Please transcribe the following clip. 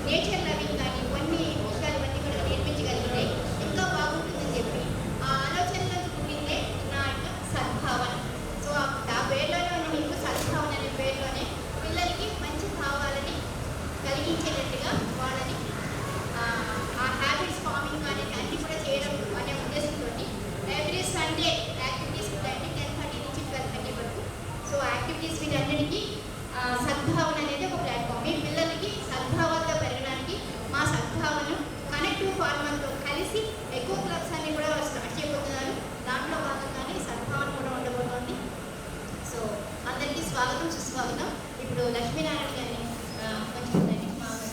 Nature loving కానీ కొన్ని విషయాలు ఇవన్నీ కూడా నేర్పించగలిగితే ఇంకా బాగుంటుందని చెప్పి ఆ ఆలోచనలకు పుట్టిందే నా యొక్క సద్భావన. సో ఆ పేరులోనే ఉన్న మీకు సద్భావన అనే పేరులోనే పిల్లలకి మంచి భావాలని కలిగించేటట్టుగా వాళ్ళని ఆ హ్యాబిట్స్ ఫార్మింగ్ అనేది అన్ని కూడా చేయడం అనే ఉద్దేశంతో ఎవ్రీ సండే యాక్టివిటీస్ ఉంటాయండి 10:30 నుంచి 12:30 వరకు. సో యాక్టివిటీస్ వీటన్నిటికీ సద్భావన అనేది ఒక ప్లాట్ఫామ్. మీ పిల్లలకి సద్భావంతో పెరగడానికి మా సద్భావన కనెక్టివ్ ఫార్మర్తో కలిసి ఎక్కువ క్లబ్స్ అన్ని కూడా స్టార్ట్ చేయబోతున్నారు. దాంట్లో భాగంగానే సద్భావన కూడా ఉండబోతోంది. సో అందరికీ స్వాగతం సుస్వాగతం. ఇప్పుడు లక్ష్మీనారాయణ గారిని